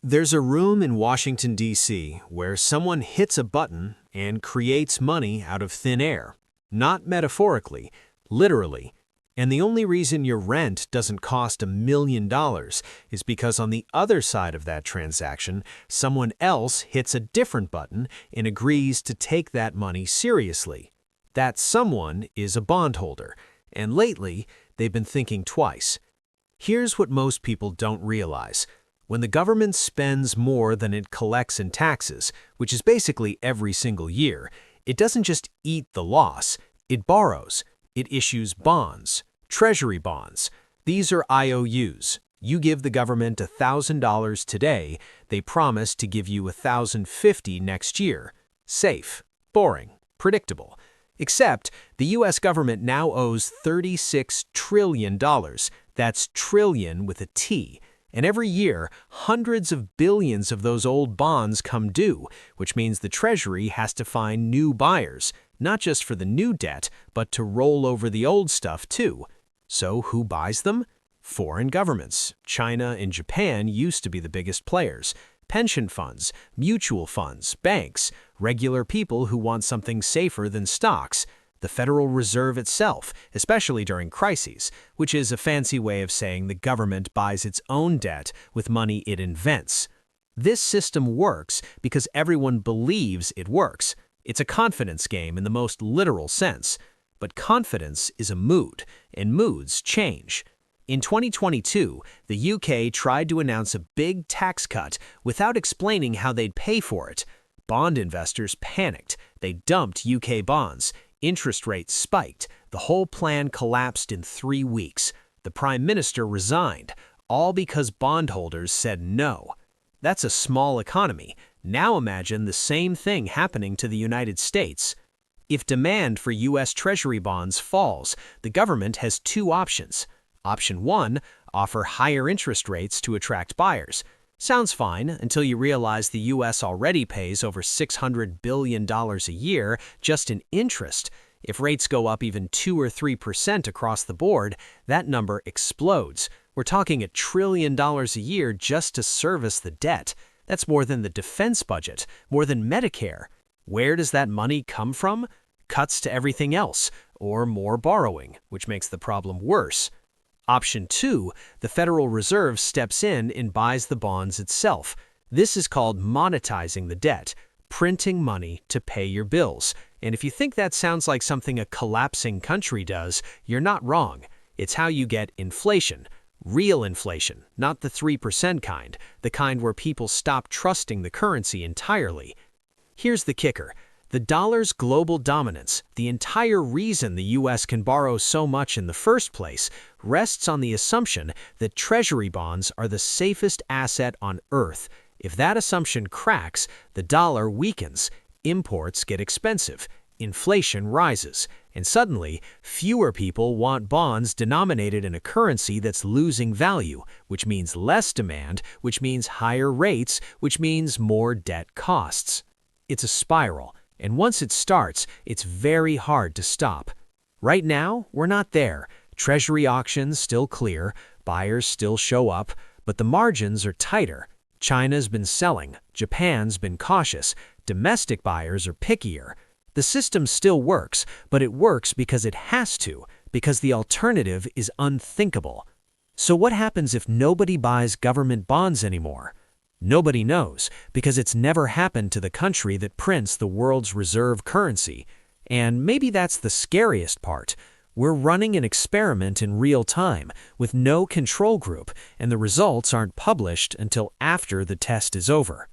There's a room in Washington, D.C., where someone hits a button and creates money out of thin air. Not metaphorically, literally. And the only reason your rent doesn't cost $1 million is because on the other side of that transaction, someone else hits a different button and agrees to take that money seriously. That someone is a bondholder, and lately, they've been thinking twice. Here's what most people don't realize. When the government spends more than it collects in taxes, which is basically every single year, it doesn't just eat the loss, it borrows. It issues bonds, treasury bonds. These are IOUs. You give the government $1,000 today, they promise to give you $1,050 next year. Safe, boring, predictable. Except the U.S. government now owes $36 trillion. That's trillion with a T. And every year, hundreds of billions of those old bonds come due, which means the Treasury has to find new buyers, not just for the new debt, but to roll over the old stuff too. So who buys them? Foreign governments. China and Japan used to be the biggest players. Pension funds, mutual funds, banks, regular people who want something safer than stocks. The Federal Reserve itself, especially during crises, which is a fancy way of saying the government buys its own debt with money it invents. This system works because everyone believes it works. It's a confidence game in the most literal sense. But confidence is a mood, and moods change. In 2022, the UK tried to announce a big tax cut without explaining how they'd pay for it. Bond investors panicked. They dumped UK bonds. Interest rates spiked. The whole plan collapsed in 3 weeks. The Prime Minister resigned, all because bondholders said no. That's a small economy. Now imagine the same thing happening to the United States. If demand for U.S. Treasury bonds falls, the government has 2 options. Option 1, offer higher interest rates to attract buyers. Sounds fine until you realize the U.S. already pays over $600 billion a year just in interest. If rates go up even 2 or 3% across the board, that number explodes. We're talking $1 trillion a year just to service the debt. That's more than the defense budget, more than Medicare. Where does that money come from? Cuts to everything else, or more borrowing, which makes the problem worse. Option 2, the Federal Reserve steps in and buys the bonds itself. This is called monetizing the debt, printing money to pay your bills. And if you think that sounds like something a collapsing country does, you're not wrong. It's how you get inflation. Real inflation, not the 3% kind, the kind where people stop trusting the currency entirely. Here's the kicker. The dollar's global dominance, the entire reason the U.S. can borrow so much in the first place, rests on the assumption that treasury bonds are the safest asset on Earth. If that assumption cracks, the dollar weakens, imports get expensive, inflation rises, and suddenly, fewer people want bonds denominated in a currency that's losing value, which means less demand, which means higher rates, which means more debt costs. It's a spiral. And once it starts, it's very hard to stop. Right now, we're not there. Treasury auctions still clear, buyers still show up, but the margins are tighter. China's been selling, Japan's been cautious, domestic buyers are pickier. The system still works, but it works because it has to, because the alternative is unthinkable. So what happens if nobody buys government bonds anymore? Nobody knows, because it's never happened to the country that prints the world's reserve currency. And maybe that's the scariest part. We're running an experiment in real time, with no control group, and the results aren't published until after the test is over.